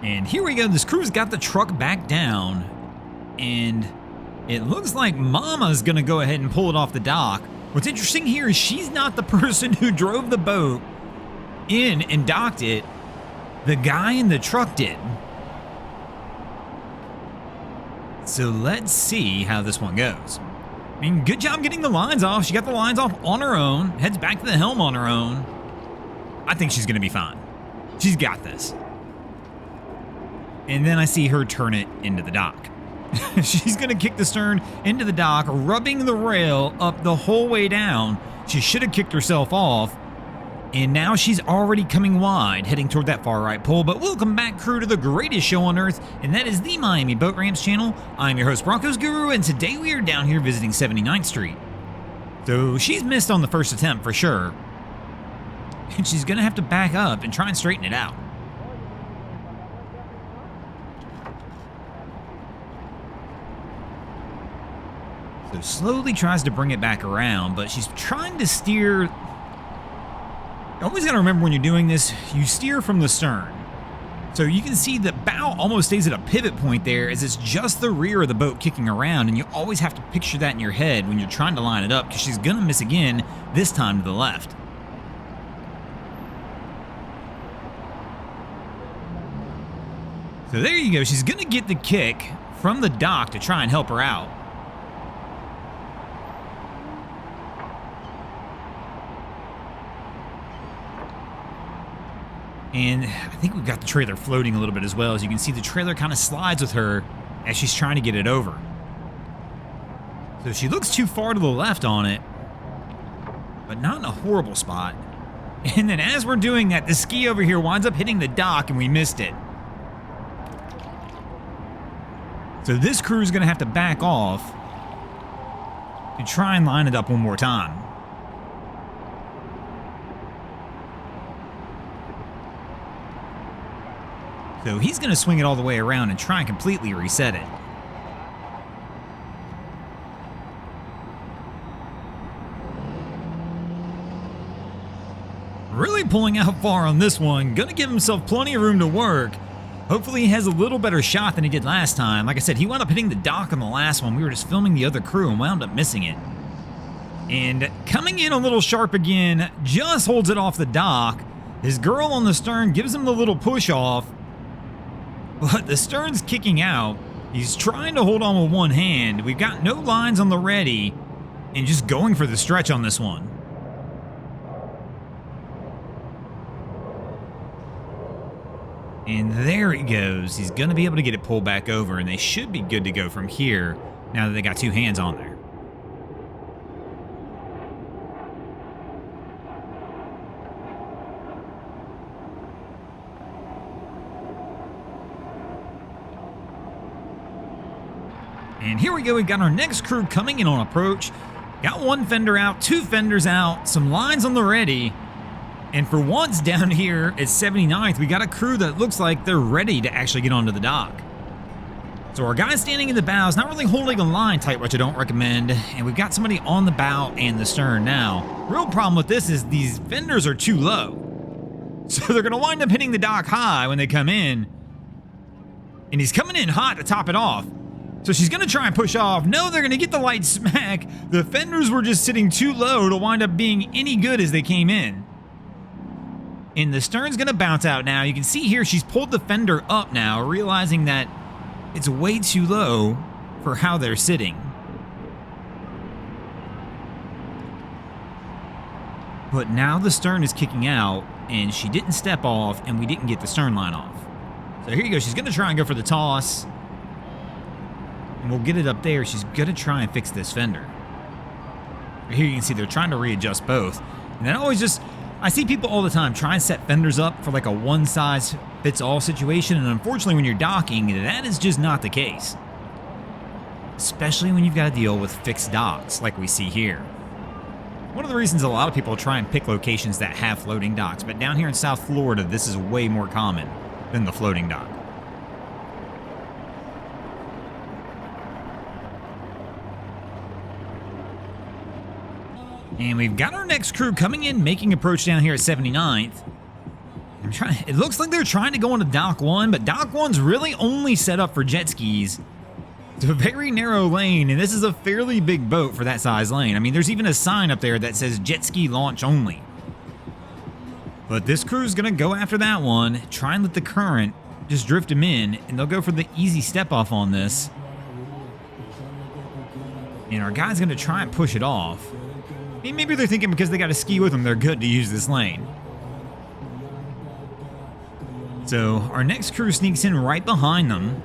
And here we go. This crew's got the truck back down. And it looks like Mama's going to go ahead and pull it off the dock. What's interesting here is she's not the person who drove the boat in and docked it. The guy in the truck did. So let's see how this one goes. I mean, good job getting the lines off. She got the lines off on her own. Heads back to the helm on her own. I think she's going to be fine. She's got this. And then I see her turn it into the dock. She's going to kick the stern into the dock, rubbing the rail up the whole way down. She should have kicked herself off. And now she's already coming wide, heading toward that far right pole. But welcome back, crew, to the greatest show on earth, and that is the Miami Boat Ramps channel. I'm your host, Broncos Guru, and today we are down here visiting 79th Street. So she's missed on the first attempt for sure. And she's going to have to back up and try and straighten it out. So slowly tries to bring it back around, but she's trying to steer. You always got to remember when you're doing this, you steer from the stern. So you can see the bow almost stays at a pivot point there as it's just the rear of the boat kicking around, and you always have to picture that in your head when you're trying to line it up because she's going to miss again, this time to the left. So there you go. She's going to get the kick from the dock to try and help her out. And I think we've got the trailer floating a little bit as well. As you can see, the trailer kind of slides with her as she's trying to get it over. So she looks too far to the left on it, but not in a horrible spot. And then as we're doing that, the ski over here winds up hitting the dock and we missed it. So this crew is going to have to back off to try and line it up one more time. So he's going to swing it all the way around and try and completely reset it. Really pulling out far on this one. Going to give himself plenty of room to work. Hopefully he has a little better shot than he did last time. Like I said, he wound up hitting the dock on the last one. We were just filming the other crew and wound up missing it. And coming in a little sharp again, just holds it off the dock. His girl on the stern gives him the little push off. But the stern's kicking out. He's trying to hold on with one hand. We've got no lines on the ready and just going for the stretch on this one. And there it goes. He's going to be able to get it pulled back over, and they should be good to go from here now that they got two hands on there. And here we go, we've got our next crew coming in on approach. Got one fender out, two fenders out, some lines on the ready. And for once down here at 79th, we got a crew that looks like they're ready to actually get onto the dock. So our guy standing in the bow is not really holding a line tight, which I don't recommend. And we've got somebody on the bow and the stern now. Real problem with this is these fenders are too low. So they're gonna wind up hitting the dock high when they come in. And he's coming in hot to top it off. So she's going to try and push off. No, they're going to get the light smack. The fenders were just sitting too low to wind up being any good as they came in. And the stern's going to bounce out now. You can see here she's pulled the fender up now, realizing that it's way too low for how they're sitting. But now the stern is kicking out, and she didn't step off, and we didn't get the stern line off. So here you go. She's going to try and go for the toss. And we'll get it up there. She's going to try and fix this fender. Here you can see they're trying to readjust both. And I see people all the time try and set fenders up for like a one-size-fits-all situation. And unfortunately, when you're docking, that is just not the case. Especially when you've got to deal with fixed docks like we see here. One of the reasons a lot of people try and pick locations that have floating docks. But down here in South Florida, this is way more common than the floating dock. And we've got our next crew coming in, making approach down here at 79th. It looks like they're trying to go into Dock 1, but Dock 1's really only set up for jet skis. It's a very narrow lane, and this is a fairly big boat for that size lane. I mean, there's even a sign up there that says jet ski launch only. But this crew's going to go after that one, try and let the current just drift them in, and they'll go for the easy step off on this. And our guy's going to try and push it off. I mean, maybe they're thinking because they got a ski with them, they're good to use this lane. So our next crew sneaks in right behind them.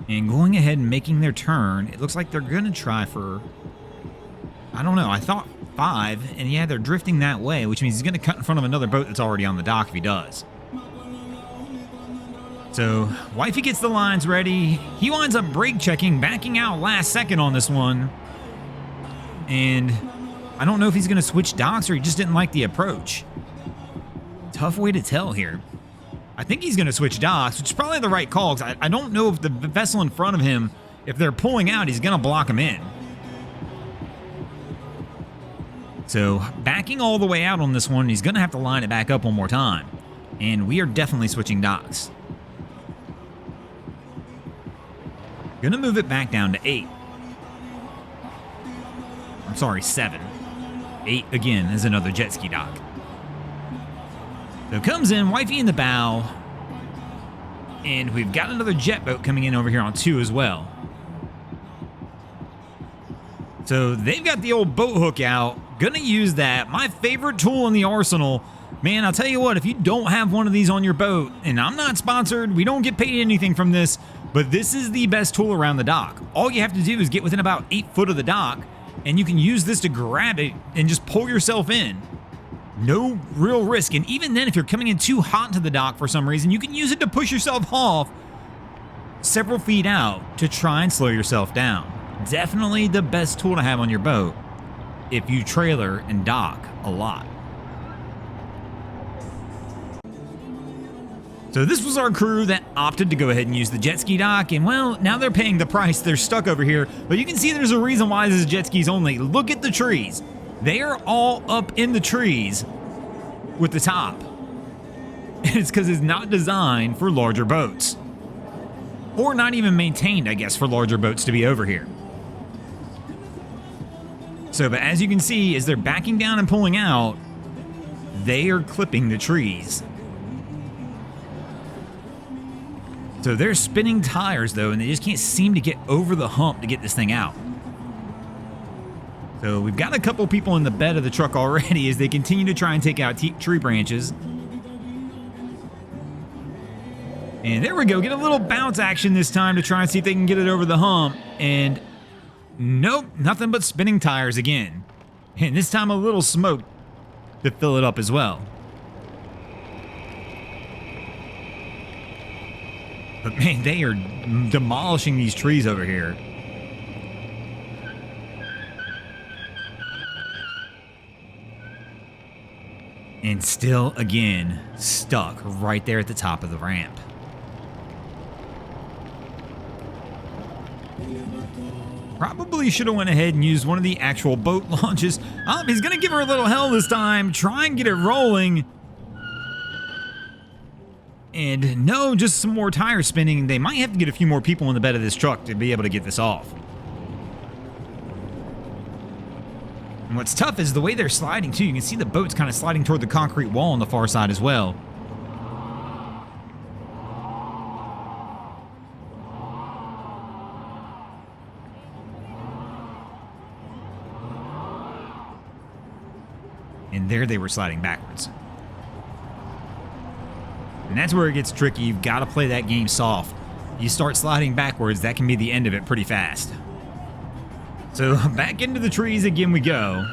And going ahead and making their turn, it looks like they're going to try for, I don't know, I thought 5, and yeah, they're drifting that way, which means he's going to cut in front of another boat that's already on the dock if he does. So, Wifey gets the lines ready. He winds up brake checking, backing out last second on this one. And I don't know if he's going to switch docks or he just didn't like the approach. Tough way to tell here. I think he's going to switch docks, which is probably the right call, because I don't know if the vessel in front of him, if they're pulling out, he's going to block him in. So, backing all the way out on this one, he's going to have to line it back up one more time. And we are definitely switching docks. Going to move it back down to 8. I'm sorry, 7. 8 again is another jet ski dock. So comes in, Wifey in the bow, and we've got another jet boat coming in over here on 2 as well. So they've got the old boat hook out, gonna use that, my favorite tool in the arsenal. Man, I'll tell you what, if you don't have one of these on your boat, and I'm not sponsored, we don't get paid anything from this, but this is the best tool around the dock. All you have to do is get within about 8 foot of the dock, and you can use this to grab it and just pull yourself in. No real risk, and even then, if you're coming in too hot to the dock for some reason, you can use it to push yourself off several feet out to try and slow yourself down. Definitely the best tool to have on your boat if you trailer and dock a lot. So this was our crew that opted to go ahead and use the jet ski dock, and well, now they're paying the price. They're stuck over here, but you can see there's a reason why this is jet skis only. Look at the trees. They are all up in the trees with the top. And it's because it's not designed for larger boats. Or not even maintained, I guess, for larger boats to be over here. So, but as you can see, as they're backing down and pulling out, they are clipping the trees. So they're spinning tires, though, and they just can't seem to get over the hump to get this thing out. So we've got a couple people in the bed of the truck already as they continue to try and take out tree branches. And there we go. Get a little bounce action this time to try and see if they can get it over the hump. And nope, nothing but spinning tires again. And this time a little smoke to fill it up as well. But man, they are demolishing these trees over here. And still, again, stuck right there at the top of the ramp. Probably should have went ahead and used one of the actual boat launches. He's going to give her a little hell this time. Try and get it rolling. And no, just some more tire spinning. They might have to get a few more people in the bed of this truck to be able to get this off. And what's tough is the way they're sliding, too. You can see the boat's kind of sliding toward the concrete wall on the far side as well. And there they were sliding backwards. And that's where it gets tricky. You've got to play that game soft. You start sliding backwards, that can be the end of it pretty fast. So back into the trees again we go.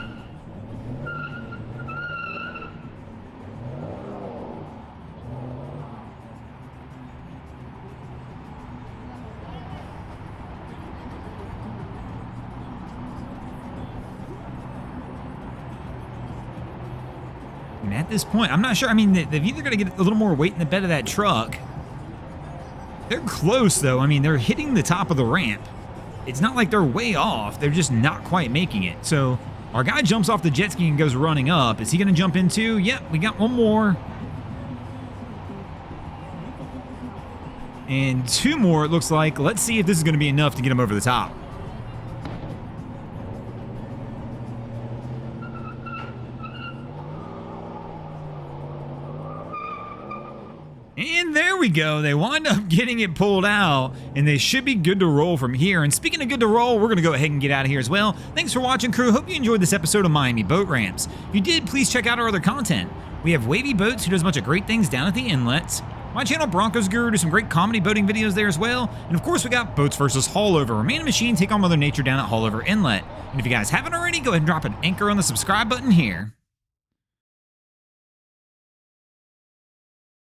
And at this point, I'm not sure. I mean, they've either got to get a little more weight in the bed of that truck. They're close, though. I mean, they're hitting the top of the ramp. It's not like they're way off. They're just not quite making it. So Our guy jumps off the jet ski and goes running up. Is he going to jump in too? Yep, we got one more. And two more, it looks like. Let's see if this is going to be enough to get him over the top. And there we go. They wind up getting it pulled out, and they should be good to roll from here. And speaking of good to roll, we're going to go ahead and get out of here as well. Thanks for watching, crew. Hope you enjoyed this episode of Miami Boat Ramps. If you did, please check out our other content. We have Wavy Boats, who does a bunch of great things down at the inlets. My channel, Broncos Guru, does some great comedy boating videos there as well. And of course, we got Boats vs. Haulover, where man and machine take on Mother Nature down at Haulover Inlet. And if you guys haven't already, go ahead and drop an anchor on the subscribe button here.